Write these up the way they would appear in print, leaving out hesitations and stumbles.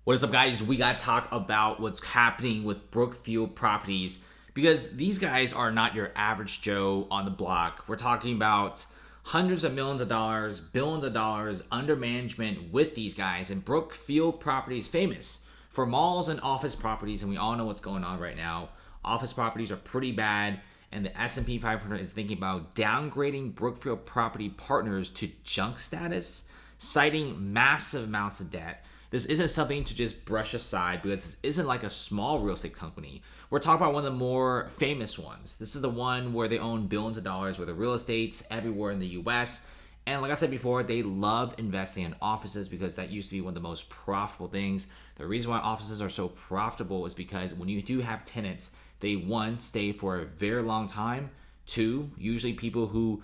What is up, guys? We got to talk about what's happening with Brookfield Properties because these guys are not your average Joe on the block. We're talking about hundreds of millions of dollars, billions of dollars under management with these guys. And Brookfield Properties famous for malls and office properties, and we all know what's going on right now. Office properties are pretty bad, and the S&P 500 is thinking about downgrading Brookfield Property Partners to junk status, citing massive amounts of debt. This isn't something to just brush aside because this isn't like a small real estate company. We're talking about one of the more famous ones. This is the one where they own billions of dollars worth of real estate everywhere in the US. And like I said before, they love investing in offices because that used to be one of the most profitable things. The reason why offices are so profitable is because when you do have tenants, they, one, stay for a very long time. Two, usually people who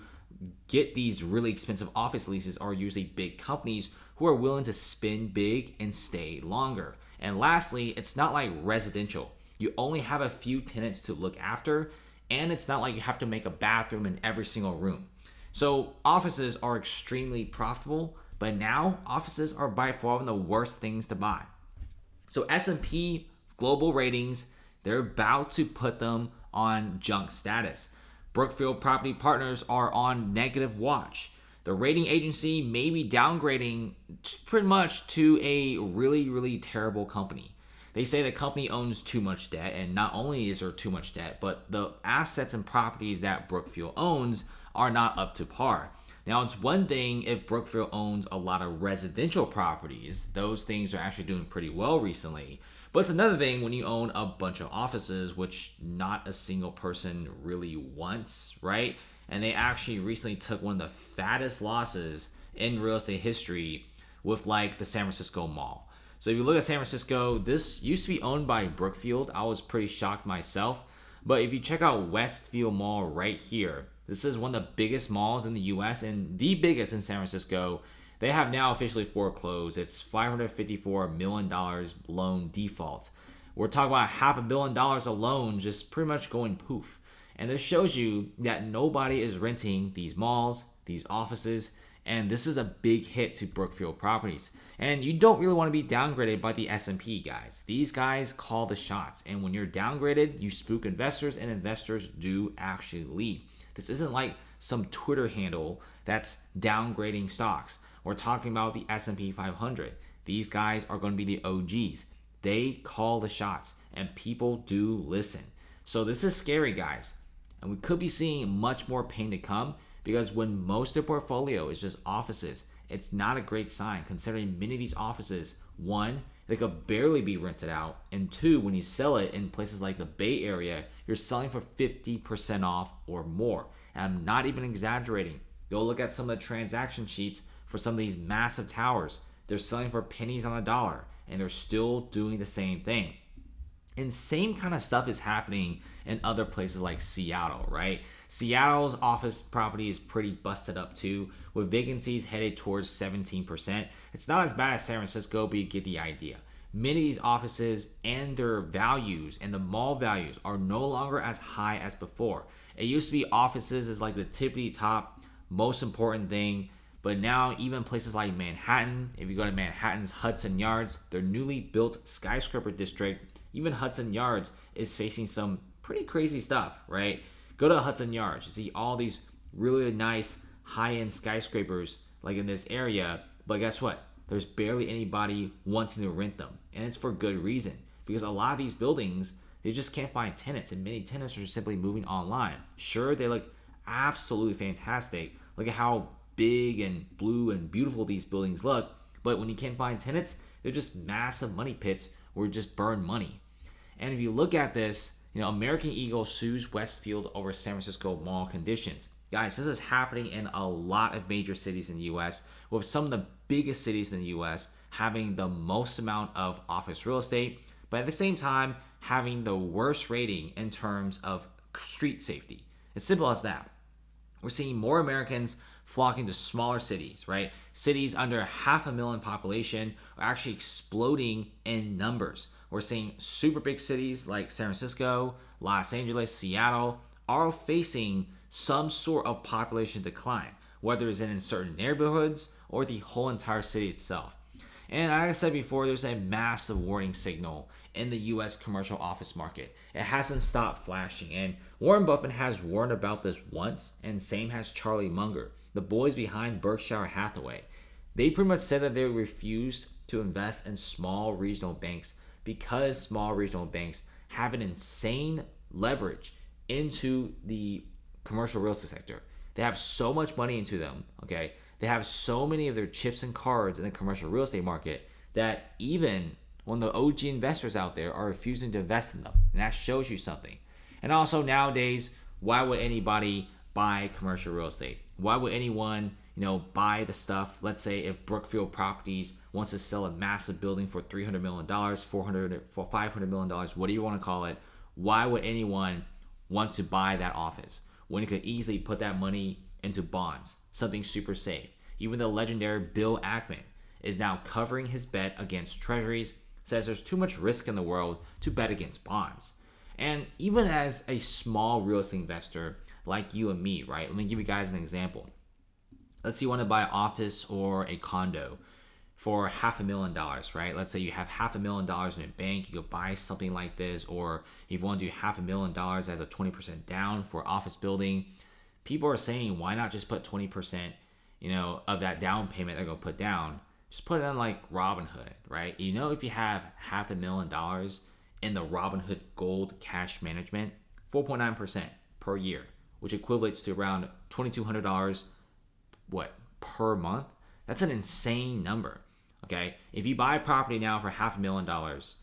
get these really expensive office leases are usually big companies who are willing to spend big and stay longer. And lastly, it's not like residential. You only have a few tenants to look after, and it's not like you have to make a bathroom in every single room. So offices are extremely profitable, but now offices are by far one of the worst things to buy. So S&P Global Ratings, they're about to put them on junk status. Brookfield Property Partners are on negative watch. The rating agency may be downgrading pretty much to a really, really terrible company. They say the company owns too much debt, and not only is there too much debt, but the assets and properties that Brookfield owns are not up to par. Now, it's one thing if Brookfield owns a lot of residential properties. Those things are actually doing pretty well recently. But it's another thing when you own a bunch of offices, which not a single person really wants, right? And they actually recently took one of the fattest losses in real estate history with like the San Francisco Mall. So if you look at San Francisco, this used to be owned by Brookfield. I was pretty shocked myself. But if you check out Westfield Mall right here, this is one of the biggest malls in the US and the biggest in San Francisco. They have now officially foreclosed. It's $554 million loan default. We're talking about $500 million of loans just pretty much going poof. And this shows you that nobody is renting these malls, these offices, and this is a big hit to Brookfield Properties. And you don't really want to be downgraded by the S&P guys. These guys call the shots, and when you're downgraded, you spook investors, and investors do actually leave. This isn't like some Twitter handle that's downgrading stocks. We're talking about the S&P 500. These guys are going to be the OGs. They call the shots, and people do listen. So this is scary, guys. And we could be seeing much more pain to come because when most of the portfolio is just offices, it's not a great sign considering many of these offices, one, they could barely be rented out, and two, when you sell it in places like the Bay Area, you're selling for 50% off or more. And I'm not even exaggerating. Go look at some of the transaction sheets for some of these massive towers. They're selling for pennies on the dollar, and they're still doing the same thing. And same kind of stuff is happening in other places like Seattle, right? Seattle's office property is pretty busted up too, with vacancies headed towards 17%. It's not as bad as San Francisco, but you get the idea. Many of these offices and their values and the mall values are no longer as high as before. It used to be offices is like the tippity top, most important thing. But now even places like Manhattan, if you go to Manhattan's Hudson Yards, their newly built skyscraper district, even Hudson Yards is facing some pretty crazy stuff, right? Go to Hudson Yards, you see all these really nice high-end skyscrapers like in this area, but guess what? There's barely anybody wanting to rent them, and it's for good reason because a lot of these buildings, they just can't find tenants, and many tenants are just simply moving online. Sure, they look absolutely fantastic. Look at how big and blue and beautiful these buildings look, but when you can't find tenants, they're just massive money pits where you just burn money. And if you look at this, American Eagle sues Westfield over San Francisco mall conditions. Guys, this is happening in a lot of major cities in the US, with some of the biggest cities in the US having the most amount of office real estate, but at the same time having the worst rating in terms of street safety. It's simple as that. We're seeing more Americans flocking to smaller cities, right? Cities under 500,000 population are actually exploding in numbers. We're seeing super big cities like San Francisco, Los Angeles, Seattle are facing some sort of population decline, whether it's in certain neighborhoods or the whole entire city itself. And like I said before, there's a massive warning signal in the US commercial office market. It hasn't stopped flashing. And Warren Buffett has warned about this once, and same has Charlie Munger, the boys behind Berkshire Hathaway. They pretty much said that they refused to invest in small regional banks because small regional banks have an insane leverage into the commercial real estate sector. They have so much money into them, okay? They have so many of their chips and cards in the commercial real estate market that even when the OG investors out there are refusing to invest in them. And that shows you something. And also nowadays, why would anybody buy commercial real estate? Why would anyone, buy the stuff? Let's say if Brookfield Properties wants to sell a massive building for $300 million, $500 million, what do you want to call it? Why would anyone want to buy that office when you could easily put that money into bonds, something super safe? Even the legendary Bill Ackman is now covering his bet against treasuries, says there's too much risk in the world to bet against bonds. And even as a small real estate investor like you and me, right? Let me give you guys an example. Let's say you want to buy an office or a condo for $500,000, right? Let's say you have $500,000 in a bank, you could buy something like this, or if you want to do $500,000 as a 20% down for office building, people are saying, why not just put 20%, of that down payment they're gonna put down, just put it on like Robinhood, right? If you have $500,000 in the Robinhood Gold Cash Management, 4.9% per year, which equates to around $2,200, per month? That's an insane number. Okay, if you buy a property now for $500,000,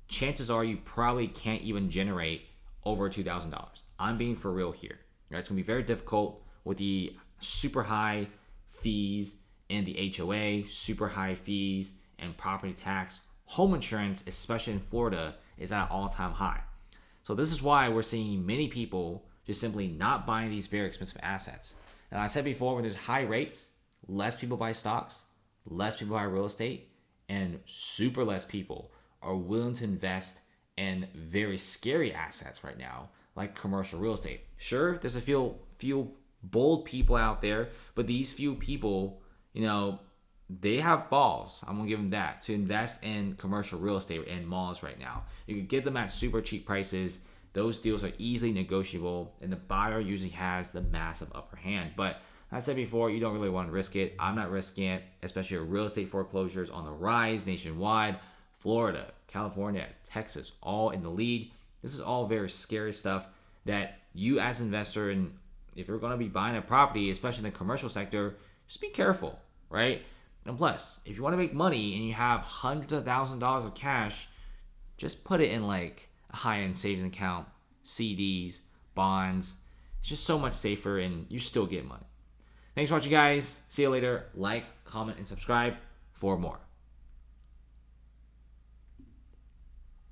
chances are you probably can't even generate over $2,000. I'm being for real here. Right? It's gonna be very difficult with the super high fees in the HOA, super high fees and property tax. Home insurance, especially in Florida, is at an all-time high. So this is why we're seeing many people just simply not buying these very expensive assets. And I said before, when there's high rates, less people buy stocks, less people buy real estate, and super less people are willing to invest in very scary assets right now, like commercial real estate. Sure, there's a few bold people out there, but these few people, they have balls. I'm gonna give them that to invest in commercial real estate and malls right now. You can get them at super cheap prices. Those deals are easily negotiable, and the buyer usually has the massive upper hand. But I said before, you don't really want to risk it. I'm not risking it, especially real estate foreclosures on the rise nationwide. Florida, California, Texas, all in the lead. This is all very scary stuff that you as an investor, and if you're going to be buying a property, especially in the commercial sector, just be careful, right? And plus, if you want to make money and you have hundreds of thousands of dollars of cash, just put it in like a high-end savings account, CDs, bonds. It's just so much safer and you still get money. Thanks for watching, guys. See you later. Like, comment, and subscribe for more.